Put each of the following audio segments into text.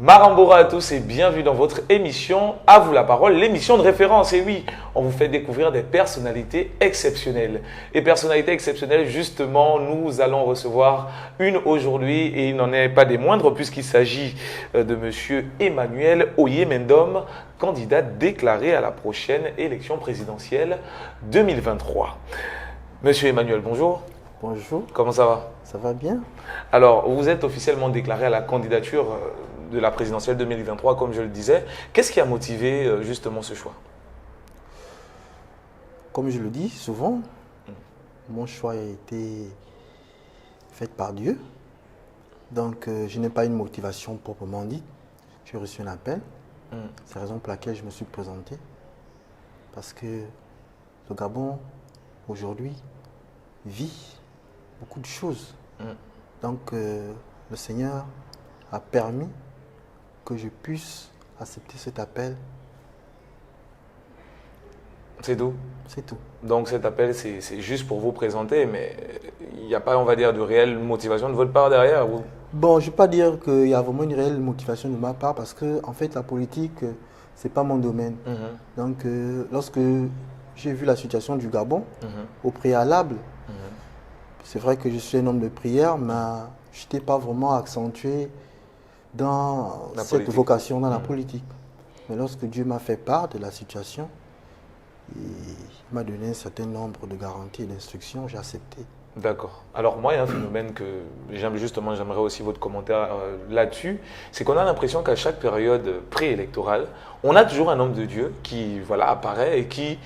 Marambora à tous et bienvenue dans votre émission À vous la parole, l'émission de référence. Et oui, on vous fait découvrir des personnalités exceptionnelles. Et personnalités exceptionnelles, justement, nous allons recevoir une aujourd'hui et il n'en est pas des moindres puisqu'il s'agit de monsieur Emmanuel Oyemendom, candidat déclaré à la prochaine élection présidentielle 2023. Monsieur Emmanuel, bonjour. Bonjour. Comment ça va? Ça va bien? Alors, vous êtes officiellement déclaré à la candidature de la présidentielle 2023, comme je le disais. Qu'est-ce qui a motivé justement ce choix? Comme je le dis souvent, mon choix a été fait par Dieu. Donc, je n'ai pas une motivation proprement dite. J'ai reçu un appel. C'est la raison pour laquelle je me suis présenté. Parce que le Gabon, aujourd'hui, vit beaucoup de choses. Donc, le Seigneur a permis que je puisse accepter cet appel. C'est tout? C'est tout. Donc cet appel, c'est juste pour vous présenter, mais il n'y a pas, on va dire, de réelle motivation de votre part derrière vous? Bon, je ne vais pas dire qu'il y a vraiment une réelle motivation de ma part parce que, en fait, la politique, ce n'est pas mon domaine. Donc, lorsque j'ai vu la situation du Gabon, au préalable, c'est vrai que je suis un homme de prière, mais je n'étais pas vraiment accentué dans cette vocation, dans la politique. Mais lorsque Dieu m'a fait part de la situation, il m'a donné un certain nombre de garanties et d'instructions, j'ai accepté. D'accord. Alors moi, il y a un phénomène que j'aimerais aussi votre commentaire là-dessus, c'est qu'on a l'impression qu'à chaque période préélectorale, on a toujours un homme de Dieu qui apparaît et qui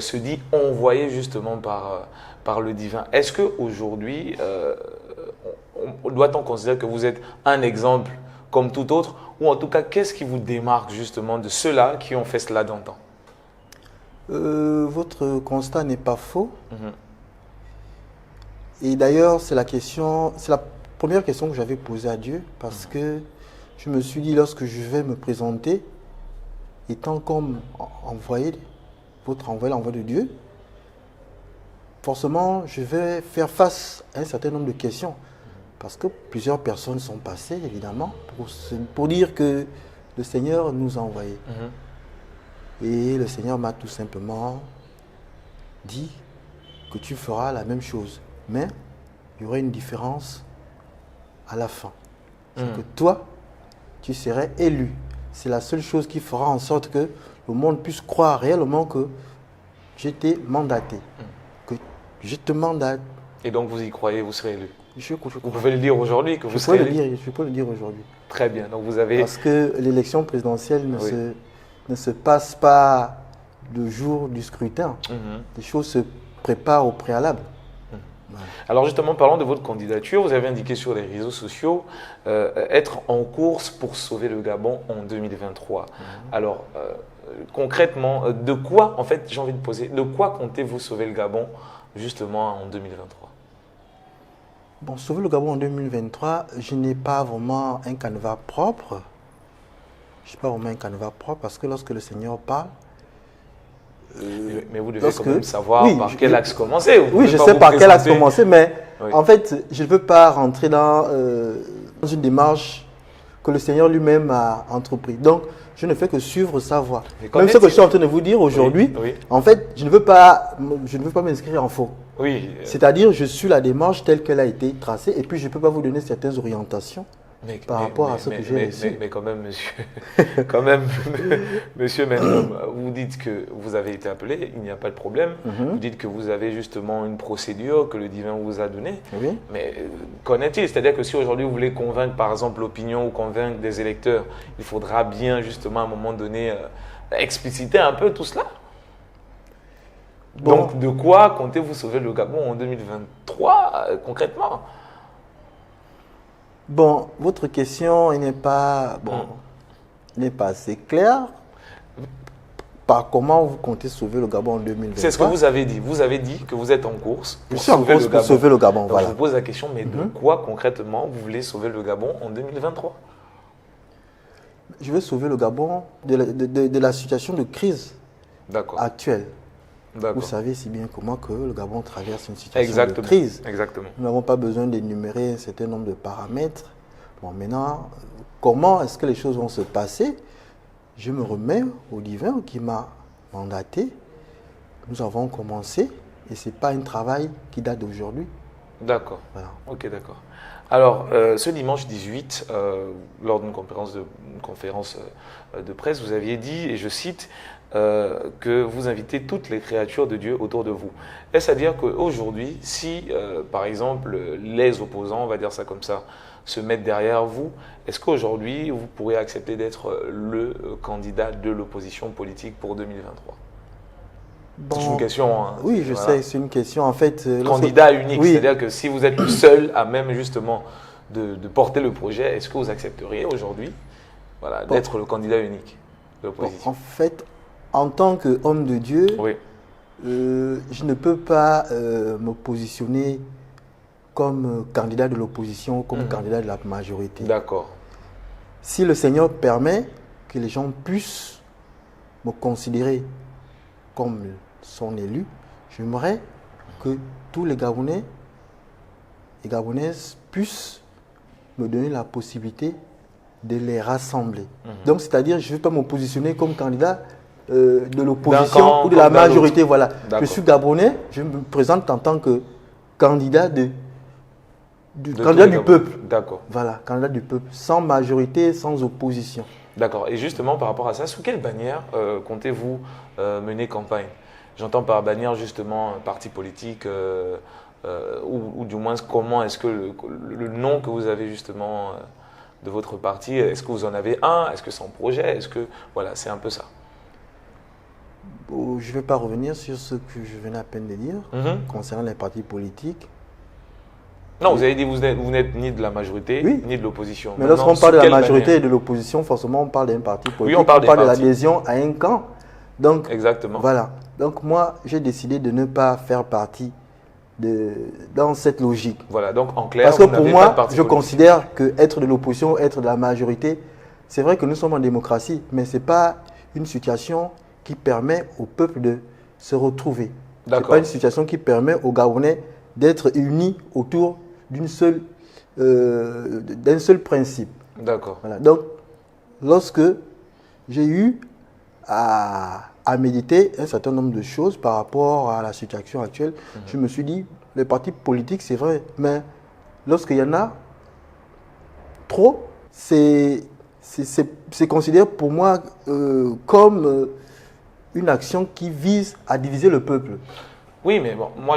se dit envoyé justement par le divin. Est-ce qu'aujourd'hui, doit-on considérer que vous êtes un exemple comme tout autre, ou en tout cas, qu'est-ce qui vous démarque justement de ceux-là qui ont fait cela d'antan? Votre constat n'est pas faux. Et d'ailleurs, c'est la première question que j'avais posée à Dieu, parce que je me suis dit, lorsque je vais me présenter, étant comme envoyé, l'envoi de Dieu, forcément, je vais faire face à un certain nombre de questions. Parce que plusieurs personnes sont passées, évidemment, pour dire que le Seigneur nous a envoyés. Et le Seigneur m'a tout simplement dit que tu feras la même chose. Mais il y aurait une différence à la fin. C'est que toi, tu serais élu. C'est la seule chose qui fera en sorte que le monde puisse croire réellement que je t'ai mandaté. Que je te mandate. Et donc vous y croyez, vous serez élu? Vous pouvez le dire aujourd'hui que vous serez élu? Je peux le dire aujourd'hui. Très bien. Donc vous avez... Parce que l'élection présidentielle ne se passe pas le jour du scrutin. Les choses se préparent au préalable. Alors justement, parlons de votre candidature. Vous avez indiqué sur les réseaux sociaux être en course pour sauver le Gabon en 2023. Alors concrètement, de quoi, en fait, j'ai envie de poser, de quoi comptez-vous sauver le Gabon justement en 2023? Bon, sauver le Gabon en 2023, je n'ai pas vraiment un canevas propre. Je n'ai pas vraiment un canevas propre parce que lorsque le Seigneur parle... mais vous devez quand même savoir par quel axe commencer. Oui, je sais par quel axe commencer, mais en fait, je ne veux pas rentrer dans une démarche que le Seigneur lui-même a entrepris. Donc, je ne fais que suivre sa voie. Même ce que je suis en train de vous dire aujourd'hui, en fait, je ne veux pas m'inscrire en faux. C'est-à-dire, je suis la démarche telle qu'elle a été tracée et puis je ne peux pas vous donner certaines orientations par rapport à ce que j'ai reçu. Mais quand même, monsieur Mendom, vous dites que vous avez été appelé, il n'y a pas de problème. Vous dites que vous avez justement une procédure que le divin vous a donnée. Mais qu'en est-il? C'est-à-dire que si aujourd'hui vous voulez convaincre par exemple l'opinion ou convaincre des électeurs, il faudra bien justement à un moment donné expliciter un peu tout cela. Donc, de quoi comptez-vous sauver le Gabon en 2023 concrètement? Bon, votre question n'est pas assez claire. Par comment vous comptez sauver le Gabon en 2023? C'est ce que vous avez dit. Vous avez dit que vous êtes en course pour sauver le Gabon. Donc, je vous pose la question, mais de quoi concrètement vous voulez sauver le Gabon en 2023? Je veux sauver le Gabon de la situation de crise actuelle. Vous savez si bien que moi que le Gabon traverse une situation de crise. Exactement. Nous n'avons pas besoin d'énumérer un certain nombre de paramètres. Bon, maintenant, comment est-ce que les choses vont se passer, je me remets au divin qui m'a mandaté. Nous avons commencé et ce n'est pas un travail qui date d'aujourd'hui. D'accord. Voilà. Ok, d'accord. Alors, ce dimanche 18, lors d'une conférence de presse, vous aviez dit, et je cite, que vous invitez toutes les créatures de Dieu autour de vous. Est-ce à dire qu'aujourd'hui, si, par exemple, les opposants, on va dire ça comme ça, se mettent derrière vous, est-ce qu'aujourd'hui, vous pourrez accepter d'être le candidat de l'opposition politique pour 2023 ? Bon, c'est une question. Hein, oui, je sais, c'est une question. En fait, candidat unique, oui. C'est-à-dire que si vous êtes le seul à même justement de porter le projet, est-ce que vous accepteriez aujourd'hui d'être le candidat unique de l'opposition ? En fait, en tant qu'homme de Dieu, oui. Je ne peux pas me positionner comme candidat de l'opposition, comme candidat de la majorité. D'accord. Si le Seigneur permet que les gens puissent me considérer comme son élu, j'aimerais que tous les Gabonais et Gabonaises puissent me donner la possibilité de les rassembler. Donc, c'est-à-dire, je ne vais pas me positionner comme candidat de l'opposition ou de la majorité. Voilà. Je suis Gabonais, je me présente en tant que candidat candidat du peuple. D'accord. Voilà, candidat du peuple, sans majorité, sans opposition. D'accord. Et justement, par rapport à ça, sous quelle bannière comptez-vous mener campagne ? J'entends par bannière justement un parti politique ou du moins comment est-ce que le nom que vous avez justement de votre parti, est-ce que vous en avez un ? Est-ce que c'est en projet ? Est-ce que voilà, c'est un peu ça. Je ne vais pas revenir sur ce que je venais à peine de dire concernant les partis politiques. Non, vous avez dit que vous n'êtes ni de la majorité, ni de l'opposition. Mais lorsqu'on parle de la majorité et de l'opposition, forcément, on parle d'un parti politique. Oui, on parle de l'adhésion à un camp. Donc, exactement. Voilà. Donc, moi, j'ai décidé de ne pas faire partie dans cette logique. Voilà, donc en clair, parce que pour moi, je politique. considère qu'être de l'opposition, être de la majorité, c'est vrai que nous sommes en démocratie, mais ce n'est pas une situation qui permet au peuple de se retrouver. Ce n'est pas une situation qui permet aux Gabonais d'être unis autour d'un seul principe. D'accord. Voilà. Donc, lorsque j'ai eu à méditer un certain nombre de choses par rapport à la situation actuelle, je me suis dit, les partis politiques, c'est vrai, mais lorsqu'il y en a trop, c'est considéré pour moi comme une action qui vise à diviser le peuple. Oui, mais bon, moi,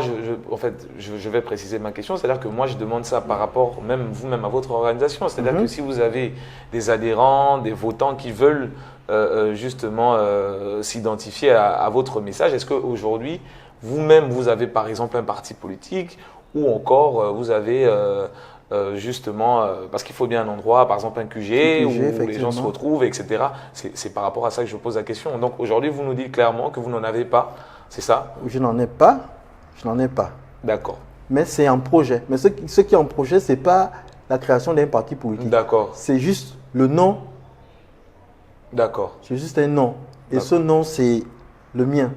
en fait, je vais préciser ma question. C'est-à-dire que moi, je demande ça par rapport vous-même à votre organisation. C'est-à-dire que si vous avez des adhérents, des votants qui veulent justement s'identifier à votre message, est-ce qu'aujourd'hui, vous-même, vous avez par exemple un parti politique ou encore vous avez justement, parce qu'il faut bien un endroit, par exemple un QG où les gens se retrouvent, etc. C'est par rapport à ça que je pose la question. Donc aujourd'hui, vous nous dites clairement que vous n'en avez pas. C'est ça ? Je n'en ai pas. Je n'en ai pas. D'accord. Mais c'est un projet. Mais ce qui est en projet, ce n'est pas la création d'un parti politique. D'accord. C'est juste le nom. D'accord. C'est juste un nom. Et ce nom, c'est le mien.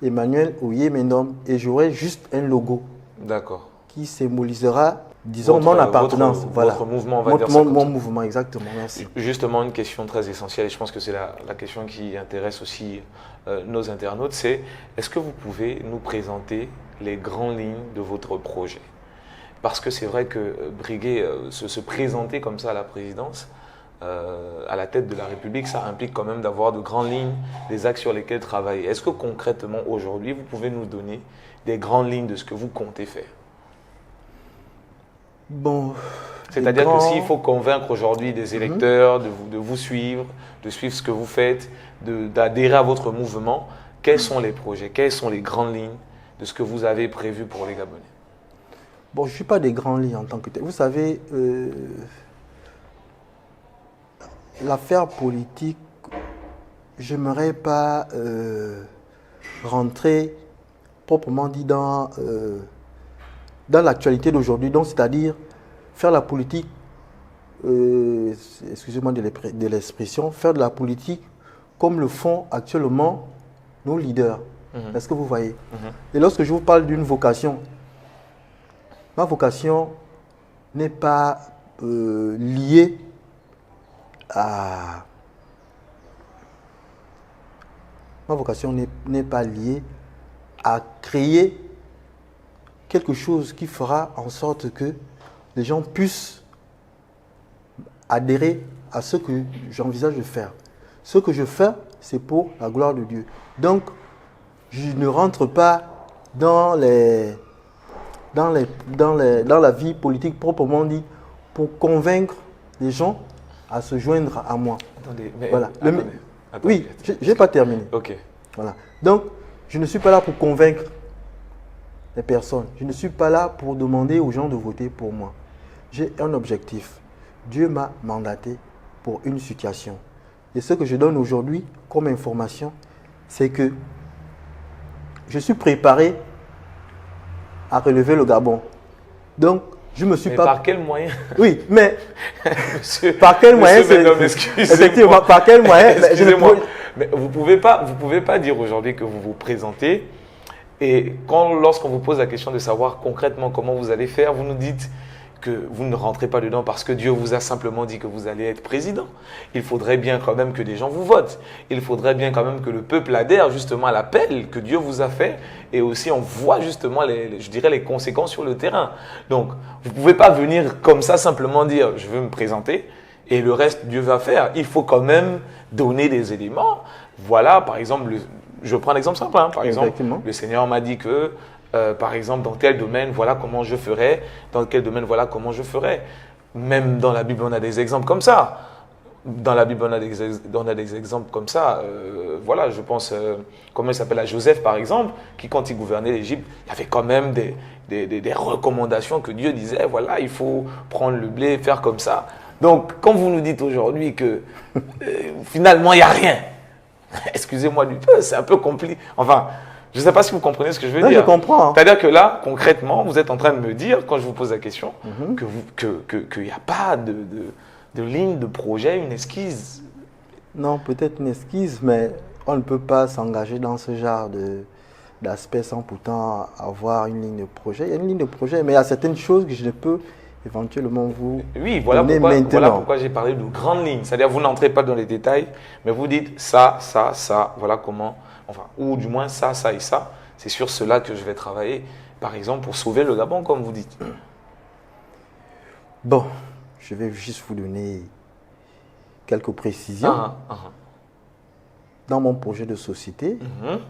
Emmanuel Oyemendom. Et j'aurai juste un logo. D'accord. Qui symbolisera, disons, mon appartenance. Votre mouvement, on va dire ça comme mon ça. mouvement, exactement. Merci. Justement, une question très essentielle, et je pense que c'est la question qui intéresse aussi nos internautes, c'est est-ce que vous pouvez nous présenter les grandes lignes de votre projet ? Parce que c'est vrai que briguer, se présenter comme ça à la présidence, à la tête de la République, ça implique quand même d'avoir de grandes lignes, des axes sur lesquels travailler. Est-ce que concrètement, aujourd'hui, vous pouvez nous donner des grandes lignes de ce que vous comptez faire ? Bon, c'est-à-dire que s'il faut convaincre aujourd'hui des électeurs de vous suivre, de suivre ce que vous faites, d'adhérer à votre mouvement, quels sont les projets, quelles sont les grandes lignes de ce que vous avez prévu pour les Gabonais ? Bon, je ne suis pas des grandes lignes en tant que tel. Vous savez, l'affaire politique, je n'aimerais pas rentrer proprement dit dans l'actualité d'aujourd'hui, donc c'est-à-dire faire la politique, excusez-moi de l'expression, faire de la politique comme le font actuellement nos leaders. Est-ce que vous voyez? Et lorsque je vous parle d'une vocation, ma vocation n'est pas liée à... Ma vocation n'est pas liée à créer quelque chose qui fera en sorte que les gens puissent adhérer à ce que j'envisage de faire. Ce que je fais, c'est pour la gloire de Dieu. Donc, je ne rentre pas dans la vie politique proprement dit pour convaincre les gens à se joindre à moi. Attendez, mais voilà. attendez. Oui, je n'ai pas terminé. Ok. Voilà. Donc, je ne suis pas là pour convaincre les personnes. Je ne suis pas là pour demander aux gens de voter pour moi. J'ai un objectif. Dieu m'a mandaté pour une situation. Et ce que je donne aujourd'hui comme information, c'est que je suis préparé à relever le Gabon. Donc, je me suis Mais pas... par quel moyen? Oui, mais... Monsieur, par quel moyen excusez-moi. par quel moyen Excusez-moi. Mais vous pouvez pas dire aujourd'hui que vous vous présentez et lorsqu'on vous pose la question de savoir concrètement comment vous allez faire, vous nous dites que vous ne rentrez pas dedans parce que Dieu vous a simplement dit que vous allez être président. Il faudrait bien quand même que des gens vous votent. Il faudrait bien quand même que le peuple adhère justement à l'appel que Dieu vous a fait et aussi on voit justement je dirais les conséquences sur le terrain. Donc, vous ne pouvez pas venir comme ça simplement dire je veux me présenter et le reste Dieu va faire. Il faut quand même donner des éléments. Voilà, par exemple, je prends un exemple simple. Par exemple, le Seigneur m'a dit que par exemple, dans tel domaine, voilà comment je ferais. Dans quel domaine, voilà comment je ferais. Même dans la Bible, on a des exemples comme ça. Dans la Bible, on a des exemples comme ça. Voilà, je pense, comment il s'appelle, à Joseph, par exemple, qui, quand il gouvernait l'Égypte, il y avait quand même des recommandations que Dieu disait, voilà, il faut prendre le blé, faire comme ça. Donc, quand vous nous dites aujourd'hui que finalement, il n'y a rien, excusez-moi du peu, c'est un peu compliqué. Enfin... Je ne sais pas si vous comprenez ce que je veux dire. Je comprends. C'est-à-dire que là, concrètement, vous êtes en train de me dire, quand je vous pose la question, qu'il n'y a pas de ligne, de projet, une esquisse. Non, peut-être une esquisse, mais on ne peut pas s'engager dans ce genre d'aspect sans pourtant avoir une ligne de projet. Il y a une ligne de projet, mais il y a certaines choses que je ne peux éventuellement vous donner maintenant. Voilà pourquoi j'ai parlé de grandes lignes. C'est-à-dire vous n'entrez pas dans les détails, mais vous dites ça, voilà comment... Enfin, ou du moins ça et ça, c'est sur cela que je vais travailler, par exemple, pour sauver le Gabon, comme vous dites. Bon, je vais juste vous donner quelques précisions. Dans mon projet de société,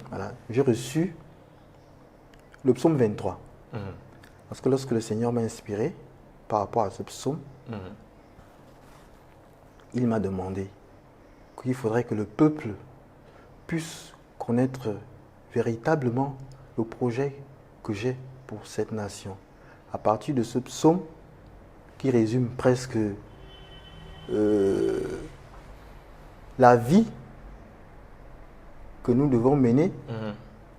voilà, j'ai reçu le psaume 23. Parce que lorsque le Seigneur m'a inspiré par rapport à ce psaume, il m'a demandé qu'il faudrait que le peuple puisse connaître véritablement le projet que j'ai pour cette nation. À partir de ce psaume qui résume presque la vie que nous devons mener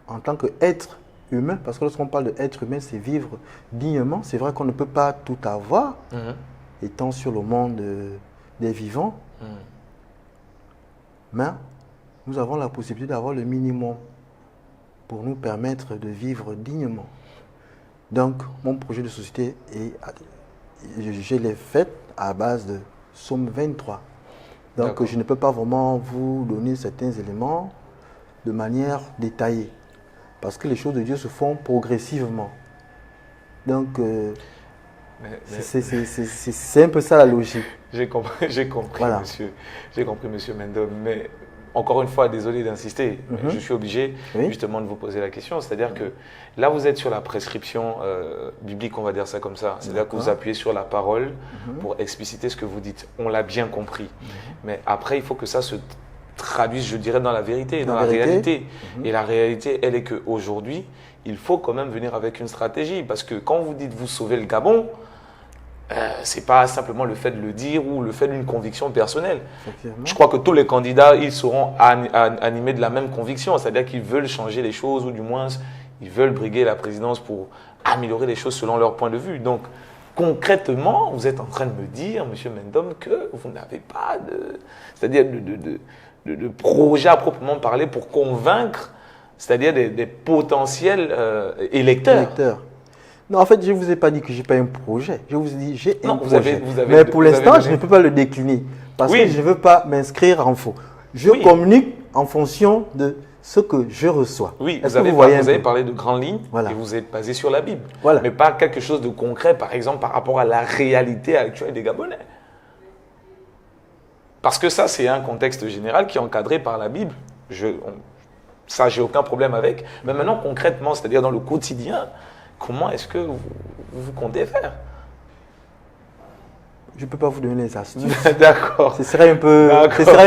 en tant qu'être humain, parce que lorsqu'on parle d'être humain, c'est vivre dignement. C'est vrai qu'on ne peut pas tout avoir étant sur le monde des vivants, mais nous avons la possibilité d'avoir le minimum pour nous permettre de vivre dignement. Donc, mon projet de société, je l'ai fait à base de Psaume 23. Donc, je ne peux pas vraiment vous donner certains éléments de manière détaillée, parce que les choses de Dieu se font progressivement. Donc, c'est un peu ça la logique. J'ai compris, voilà. monsieur Mendom, mais encore une fois, désolé d'insister, je suis obligé justement de vous poser la question. C'est-à-dire que là, vous êtes sur la prescription biblique, on va dire ça comme ça. C'est-à-dire que vous appuyez sur la parole pour expliciter ce que vous dites. On l'a bien compris. Mais après, il faut que ça se traduise, je dirais, dans la vérité, dans la réalité. Et la réalité, elle est qu'aujourd'hui, il faut quand même venir avec une stratégie. Parce que quand vous dites vous sauvez le Gabon, ce n'est pas simplement le fait de le dire ou le fait d'une conviction personnelle. Je crois que tous les candidats, ils seront animés de la même conviction, c'est-à-dire qu'ils veulent changer les choses ou du moins, ils veulent briguer la présidence pour améliorer les choses selon leur point de vue. Donc, concrètement, vous êtes en train de me dire, M. Mendom, que vous n'avez pas de projet à proprement parler pour convaincre, c'est-à-dire des potentiels électeurs. Non, en fait, je ne vous ai pas dit que je n'ai pas un projet. Je vous ai dit j'ai un projet. Vous avez mais pour l'instant, je ne peux pas le décliner. Parce que je ne veux pas m'inscrire en faux. Je communique en fonction de ce que je reçois. Oui, vous avez parlé de grandes lignes voilà. et vous êtes basé sur la Bible. Voilà. Mais pas quelque chose de concret, par exemple, par rapport à la réalité actuelle des Gabonais. Parce que ça, c'est un contexte général qui est encadré par la Bible. Ça, j'ai aucun problème avec. Mais maintenant, concrètement, c'est-à-dire dans le quotidien, comment est-ce que vous comptez faire? Je ne peux pas vous donner les astuces. D'accord. Ce serait un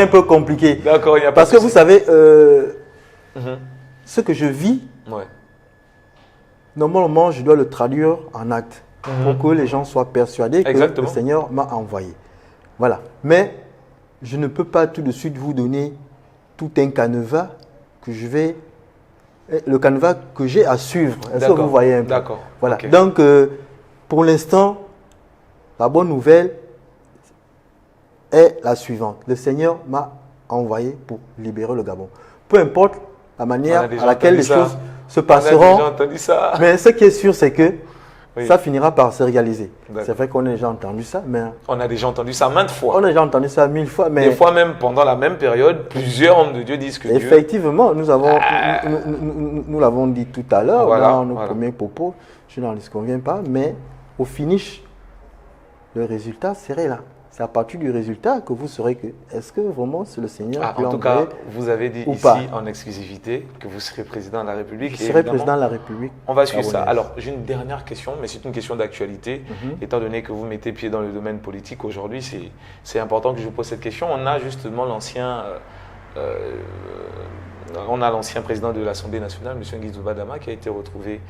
peu compliqué. D'accord, il n'y a pas Parce de que vous savez, ce que je vis, normalement, je dois le traduire en actes pour que les gens soient persuadés que le Seigneur m'a envoyé. Voilà. Mais je ne peux pas tout de suite vous donner tout un canevas le canevas que j'ai à suivre. Est-ce que vous voyez un peu? D'accord. Voilà. Okay. Donc, pour l'instant, la bonne nouvelle est la suivante. Le Seigneur m'a envoyé pour libérer le Gabon. Peu importe la manière à laquelle les choses se passeront. On a déjà entendu ça. Mais ce qui est sûr, c'est que ça finira par se réaliser. C'est vrai qu'on a déjà entendu ça, mais... On a déjà entendu ça maintes fois. On a déjà entendu ça 1000 fois, mais... Des fois même, pendant la même période, plusieurs hommes de Dieu disent que effectivement, nous l'avons dit tout à l'heure dans nos premiers propos. Je n'en disconviens pas, mais au finish, le résultat serait là. C'est à partir du résultat que vous saurez que est-ce que vraiment c'est le Seigneur qui l'a envoyé. En tout cas, vous avez dit ici en exclusivité que vous serez président de la République. Je serai président de la République. On va suivre ça. Alors, j'ai une dernière question, mais c'est une question d'actualité. Étant donné que vous mettez pied dans le domaine politique aujourd'hui, c'est important que je vous pose cette question. On a justement l'ancien président de l'Assemblée nationale, M. Nguizou Badama, qui a été retrouvé,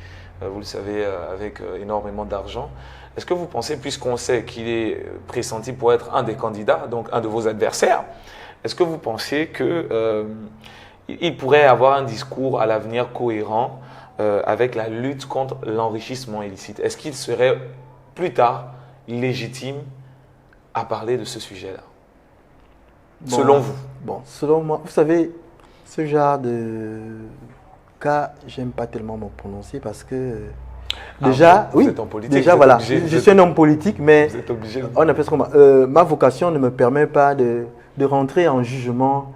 vous le savez, avec énormément d'argent. Est-ce que vous pensez, puisqu'on sait qu'il est pressenti pour être un des candidats, donc un de vos adversaires, est-ce que vous pensez qu'il pourrait avoir un discours à l'avenir cohérent avec la lutte contre l'enrichissement illicite? Est-ce qu'il serait plus tard légitime à parler de ce sujet-là, selon vous? Bon, selon moi, vous savez, ce genre de cas, j'aime pas tellement me prononcer parce que déjà, vous êtes en politique, déjà voilà, je suis un homme politique, mais vous êtes obligé. On appelle ça ma vocation ne me permet pas de rentrer en jugement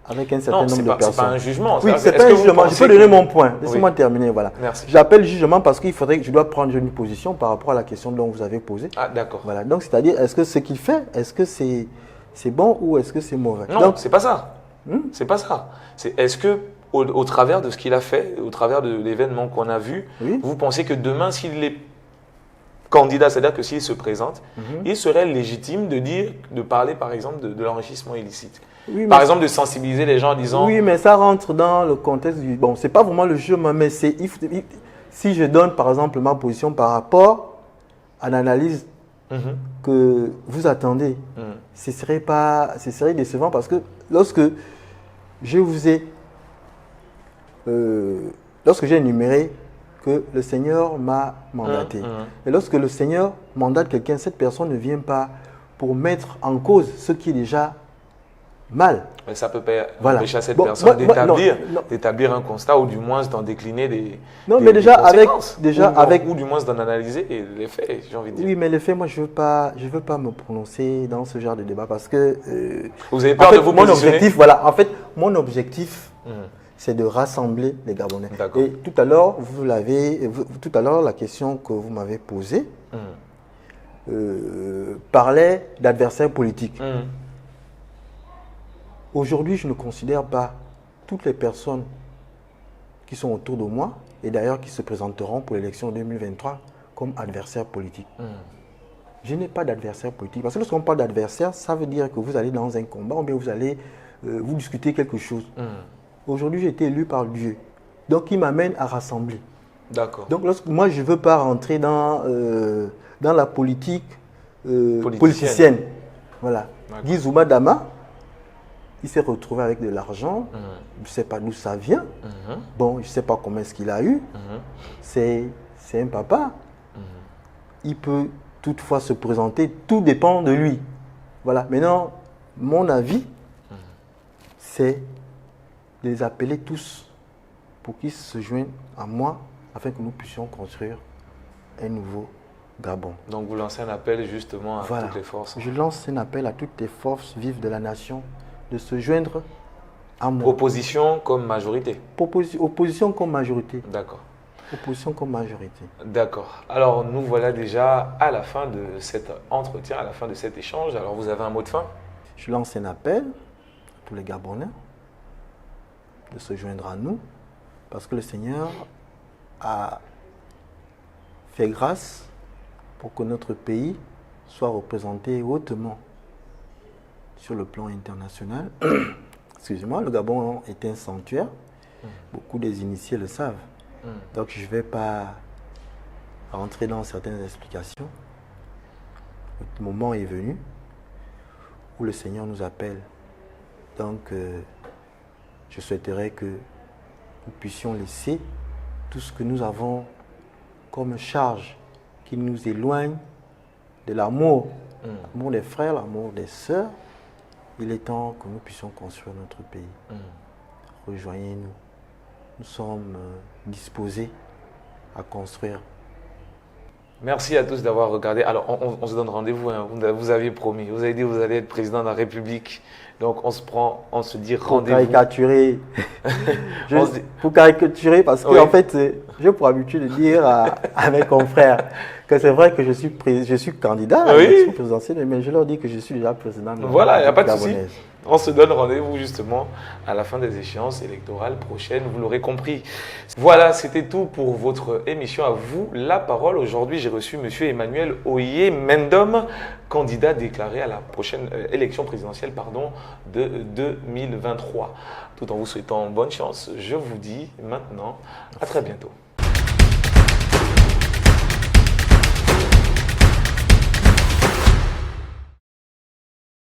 avec un certain nombre de personnes. C'est pas un jugement. Oui, c'est pas un jugement. Je peux donner mon point. Laissez-moi terminer. Voilà. Merci. J'appelle jugement parce qu'il faudrait que je dois prendre une position par rapport à la question dont vous avez posé. Ah, d'accord. Voilà. Donc, c'est-à-dire, est-ce que ce qu'il fait, est-ce que c'est bon ou est-ce que c'est mauvais? Non, c'est pas ça. C'est pas ça. C'est est-ce que au travers de ce qu'il a fait, au travers de l'événement qu'on a vu, vous pensez que demain, s'il est candidat, c'est-à-dire que s'il se présente, il serait légitime de parler, par exemple, de l'enrichissement illicite. Oui, par exemple, de sensibiliser les gens en disant... Oui, mais ça rentre dans le contexte du... Bon, c'est pas vraiment le jugement, mais c'est... Si je donne, par exemple, ma position par rapport à l'analyse que vous attendez, ce serait décevant parce que lorsque je vous ai... lorsque j'ai énuméré que le Seigneur m'a mandaté, et lorsque le Seigneur mandate quelqu'un, cette personne ne vient pas pour mettre en cause ce qui est déjà mal. Mais ça peut pas empêcher à cette personne d'établir un constat ou du moins d'en décliner des conséquences. Ou du moins d'en analyser les faits, j'ai envie de dire. Oui, mais les faits, moi, je veux pas me prononcer dans ce genre de débat parce que... vous avez peur de vous positionner? En fait, mon objectif, c'est de rassembler les Gabonais. Et tout à l'heure, la question que vous m'avez posée parlait d'adversaires politiques. Aujourd'hui, je ne considère pas toutes les personnes qui sont autour de moi, et d'ailleurs qui se présenteront pour l'élection 2023, comme adversaires politiques. Je n'ai pas d'adversaire politique. Parce que lorsqu'on parle d'adversaire, ça veut dire que vous allez dans un combat, ou bien vous allez vous discuter quelque chose. Aujourd'hui, j'ai été élu par Dieu. Donc, il m'amène à rassembler. D'accord. Donc, moi, je ne veux pas rentrer dans la politique politicienne. Voilà. Nguizou Badama, il s'est retrouvé avec de l'argent. Je ne sais pas d'où ça vient. Bon, je ne sais pas comment est-ce qu'il a eu. C'est un papa. Il peut toutefois se présenter. Tout dépend de lui. Voilà. Maintenant, mon avis, c'est de les appeler tous pour qu'ils se joignent à moi afin que nous puissions construire un nouveau Gabon. Donc vous lancez un appel justement à Voilà. toutes les forces. Je lance un appel à toutes les forces vives de la nation de se joindre à moi. Opposition comme majorité. Opposition comme majorité. D'accord. Opposition comme majorité. D'accord. Alors nous voilà déjà à la fin de cet entretien, à la fin de cet échange. Alors vous avez un mot de fin? Je lance un appel à tous les Gabonais de se joindre à nous parce que le Seigneur a fait grâce pour que notre pays soit représenté hautement sur le plan international. Excusez-moi, le Gabon est un sanctuaire. Beaucoup des initiés le savent. Donc je ne vais pas rentrer dans certaines explications. Le moment est venu où le Seigneur nous appelle. Donc je souhaiterais que nous puissions laisser tout ce que nous avons comme charge qui nous éloigne de l'amour, l'amour des frères, l'amour des sœurs. Il est temps que nous puissions construire notre pays. Rejoignez-nous. Nous sommes disposés à construire. Merci à tous d'avoir regardé. Alors, on se donne rendez-vous. Hein. Vous aviez promis. Vous avez dit que vous allez être président de la République. Donc, on se dit rendez-vous. Pour caricaturer, parce que en fait, j'ai pour habitude de dire à mes confrères que c'est vrai que je suis candidat à l'élection présidentielle, mais je leur dis que je suis déjà président de la Voilà, il n'y a pas de République souci. gabonaise. On se donne rendez-vous justement à la fin des échéances électorales prochaines, vous l'aurez compris. Voilà, c'était tout pour votre émission. À vous la parole. Aujourd'hui, j'ai reçu M. Emmanuel Oye Mendom, candidat déclaré à la prochaine élection présidentielle de 2023. Tout en vous souhaitant bonne chance, je vous dis maintenant à très bientôt.